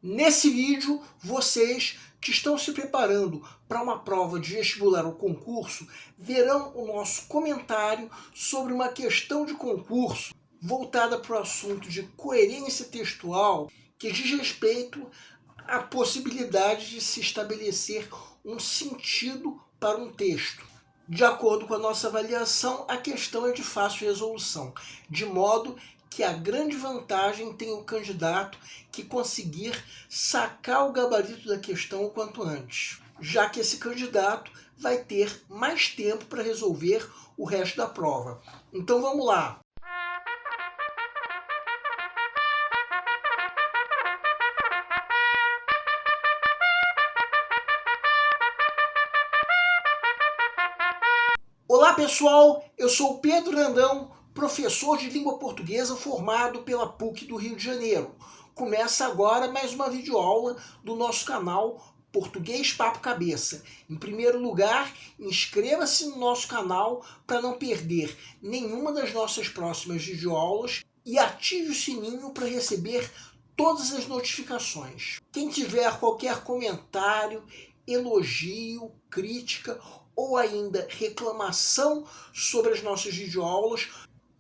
Nesse vídeo, vocês que estão se preparando para uma prova de vestibular ou concurso verão o nosso comentário sobre uma questão de concurso voltada para o assunto de coerência textual, que diz respeito à possibilidade de se estabelecer um sentido para um texto. De acordo com a nossa avaliação, a questão é de fácil resolução, de modo que a grande vantagem tem o candidato que conseguir sacar o gabarito da questão o quanto antes, já que esse candidato vai ter mais tempo para resolver o resto da prova. Então vamos lá! Olá pessoal, eu sou o Pedro Randão, professor de língua portuguesa formado pela PUC do Rio de Janeiro. Começa agora mais uma videoaula do nosso canal Português Papo Cabeça. Em primeiro lugar, inscreva-se no nosso canal para não perder nenhuma das nossas próximas videoaulas e ative o sininho para receber todas as notificações. Quem tiver qualquer comentário, elogio, crítica ou ainda reclamação sobre as nossas videoaulas,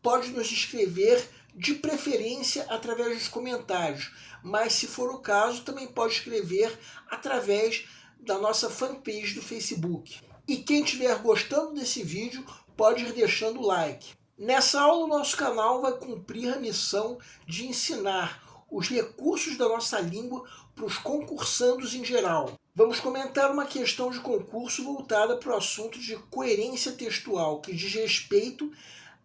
pode nos escrever de preferência através dos comentários, mas se for o caso também pode escrever através da nossa fanpage do Facebook. E quem estiver gostando desse vídeo pode ir deixando o like. Nessa aula o nosso canal vai cumprir a missão de ensinar os recursos da nossa língua para os concursandos em geral. Vamos comentar uma questão de concurso voltada para o assunto de coerência textual, que diz respeito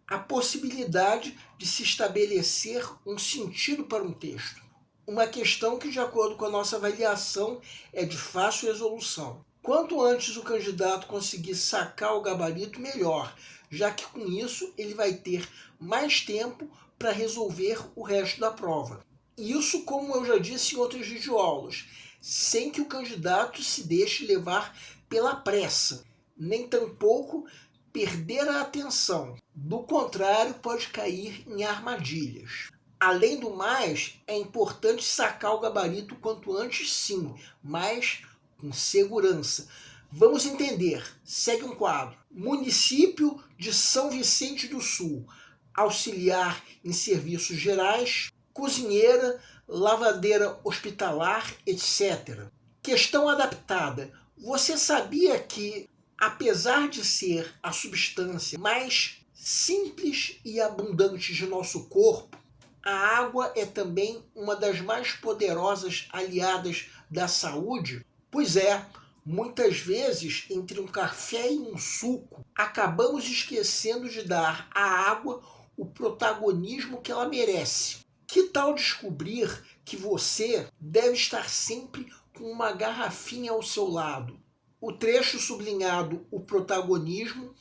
à possibilidade de se estabelecer um sentido para um texto. Uma questão que, de acordo com a nossa avaliação, é de fácil resolução. Quanto antes o candidato conseguir sacar o gabarito, melhor, já que com isso ele vai ter mais tempo para resolver o resto da prova. Isso, como eu já disse em outras videoaulas, sem que o candidato se deixe levar pela pressa, nem tampouco perder a atenção. Do contrário, pode cair em armadilhas. Além do mais, é importante sacar o gabarito quanto antes sim, mas com segurança. Vamos entender. Segue um quadro. Município de São Vicente do Sul. Auxiliar em serviços gerais, cozinheira, lavadeira hospitalar, etc. Questão adaptada. Você sabia que, apesar de ser a substância mais simples e abundante de nosso corpo, a água é também uma das mais poderosas aliadas da saúde? Pois é, muitas vezes, entre um café e um suco, acabamos esquecendo de dar à água o protagonismo que ela merece. Que tal descobrir que você deve estar sempre com uma garrafinha ao seu lado? O trecho sublinhado "o protagonismo"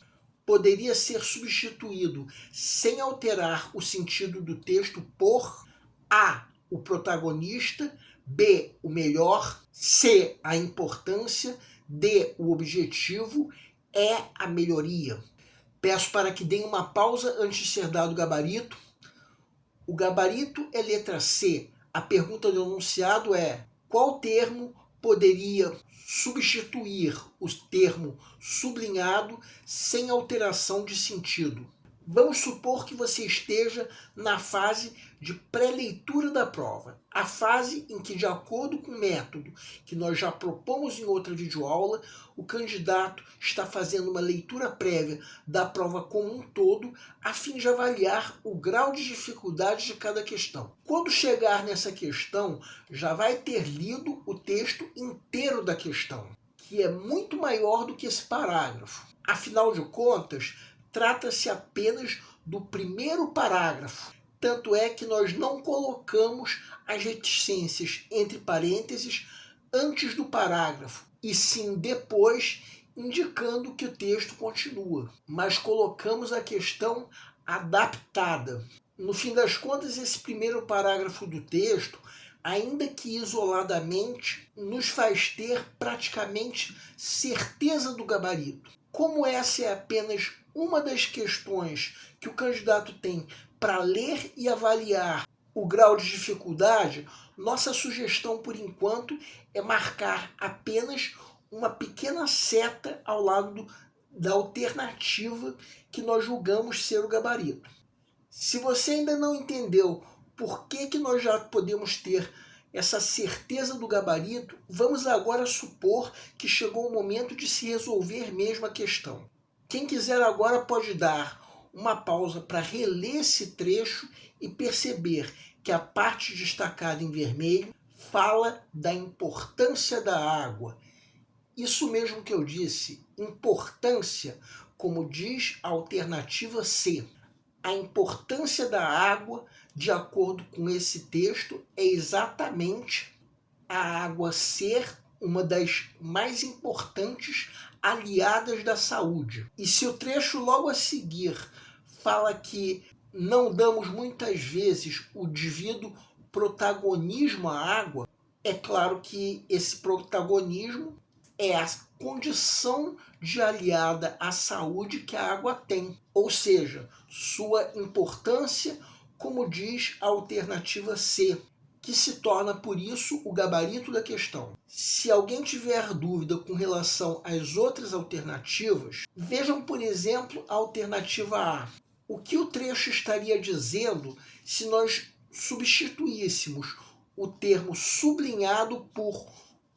poderia ser substituído, sem alterar o sentido do texto, por A, o protagonista, B, o melhor, C, a importância, D, o objetivo, E, a melhoria. Peço para que deem uma pausa antes de ser dado o gabarito. O gabarito é letra C. A pergunta do enunciado é: qual termo poderia substituir o termo sublinhado sem alteração de sentido? Vamos supor que você esteja na fase de pré-leitura da prova, a fase em que, de acordo com o método que nós já propomos em outra videoaula, o candidato está fazendo uma leitura prévia da prova como um todo, a fim de avaliar o grau de dificuldade de cada questão. Quando chegar nessa questão, já vai ter lido o texto inteiro da questão, que é muito maior do que esse parágrafo. Afinal de contas, trata-se apenas do primeiro parágrafo. Tanto é que nós não colocamos as reticências entre parênteses antes do parágrafo, e sim depois, indicando que o texto continua. Mas colocamos a questão adaptada. No fim das contas, esse primeiro parágrafo do texto, ainda que isoladamente, nos faz ter praticamente certeza do gabarito. Como essa é apenas uma das questões que o candidato tem para ler e avaliar o grau de dificuldade, nossa sugestão por enquanto é marcar apenas uma pequena seta ao lado da alternativa que nós julgamos ser o gabarito. Se você ainda não entendeu por que nós já podemos ter essa certeza do gabarito, vamos agora supor que chegou o momento de se resolver mesmo a questão. Quem quiser agora pode dar uma pausa para reler esse trecho e perceber que a parte destacada em vermelho fala da importância da água. Isso mesmo que eu disse, importância, como diz a alternativa C. A importância da água, de acordo com esse texto, é exatamente a água ser uma das mais importantes aliadas da saúde. E se o trecho logo a seguir fala que não damos muitas vezes o devido protagonismo à água, é claro que esse protagonismo é a condição de aliada à saúde que a água tem, ou seja, sua importância, como diz a alternativa C, que se torna, por isso, o gabarito da questão. Se alguém tiver dúvida com relação às outras alternativas, vejam, por exemplo, a alternativa A. O que o trecho estaria dizendo se nós substituíssemos o termo sublinhado por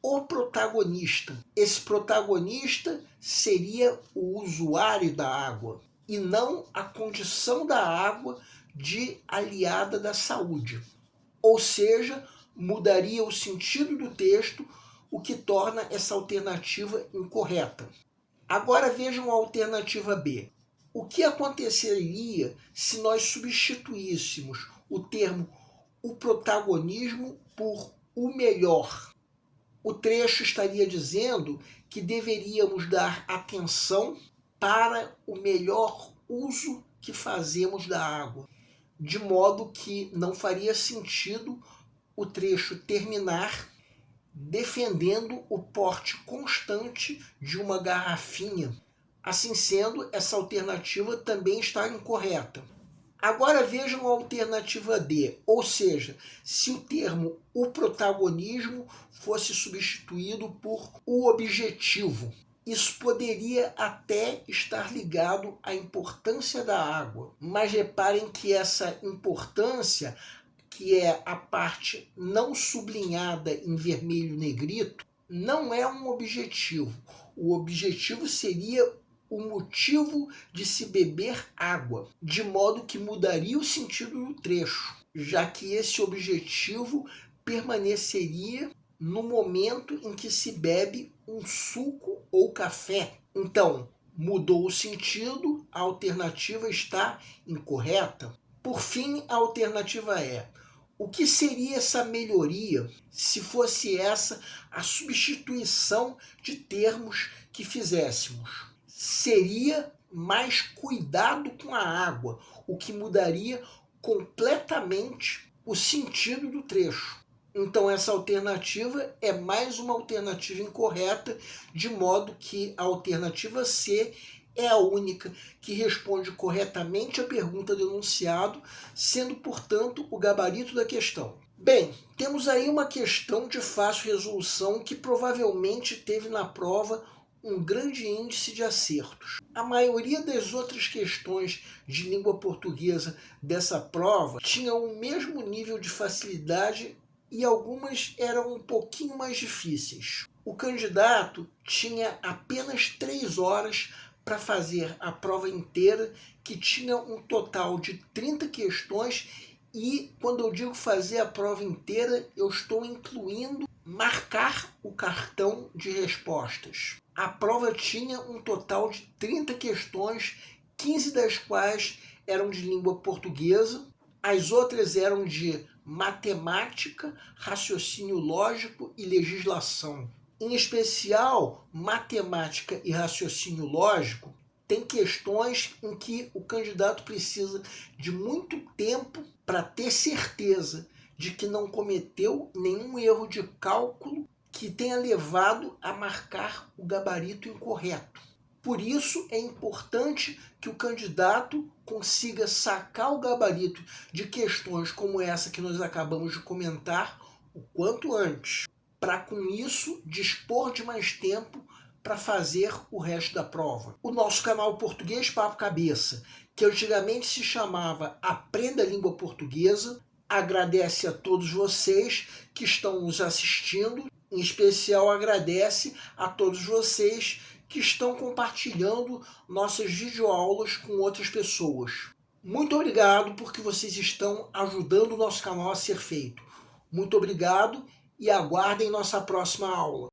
o protagonista? Esse protagonista seria o usuário da água e não a condição da água de aliada da saúde. Ou seja, mudaria o sentido do texto, o que torna essa alternativa incorreta. Agora vejam a alternativa B. O que aconteceria se nós substituíssemos o termo o protagonismo por o melhor? O trecho estaria dizendo que deveríamos dar atenção para o melhor uso que fazemos da água, de modo que não faria sentido o trecho terminar defendendo o porte constante de uma garrafinha. Assim sendo, essa alternativa também está incorreta. Agora vejam a alternativa D, ou seja, se o termo o protagonismo fosse substituído por o objetivo. Isso poderia até estar ligado à importância da água, mas reparem que essa importância, que é a parte não sublinhada em vermelho negrito, não é um objetivo. O objetivo seria o motivo de se beber água, de modo que mudaria o sentido do trecho, já que esse objetivo permaneceria no momento em que se bebe um suco ou café. Então, mudou o sentido, a alternativa está incorreta. Por fim, a alternativa é: o que seria essa melhoria se fosse essa a substituição de termos que fizéssemos? Seria mais cuidado com a água, o que mudaria completamente o sentido do trecho. Então essa alternativa é mais uma alternativa incorreta, de modo que a alternativa C é a única que responde corretamente a pergunta do enunciado, sendo, portanto, o gabarito da questão. Bem, temos aí uma questão de fácil resolução que provavelmente teve na prova um grande índice de acertos. A maioria das outras questões de língua portuguesa dessa prova tinham o mesmo nível de facilidade e algumas eram um pouquinho mais difíceis. O candidato tinha apenas 3 horas para fazer a prova inteira, que tinha um total de 30 questões, e quando eu digo fazer a prova inteira, eu estou incluindo marcar o cartão de respostas. A prova tinha um total de 30 questões, 15 das quais eram de língua portuguesa, as outras eram de matemática, raciocínio lógico e legislação. Em especial, matemática e raciocínio lógico tem questões em que o candidato precisa de muito tempo para ter certeza de que não cometeu nenhum erro de cálculo que tenha levado a marcar o gabarito incorreto. Por isso é importante que o candidato consiga sacar o gabarito de questões como essa que nós acabamos de comentar o quanto antes, para com isso dispor de mais tempo para fazer o resto da prova. O nosso canal Português Papo Cabeça, que antigamente se chamava Aprenda a Língua Portuguesa, agradece a todos vocês que estão nos assistindo, em especial agradece a todos vocês que estão compartilhando nossas videoaulas com outras pessoas. Muito obrigado porque vocês estão ajudando o nosso canal a ser feito. Muito obrigado e aguardem nossa próxima aula.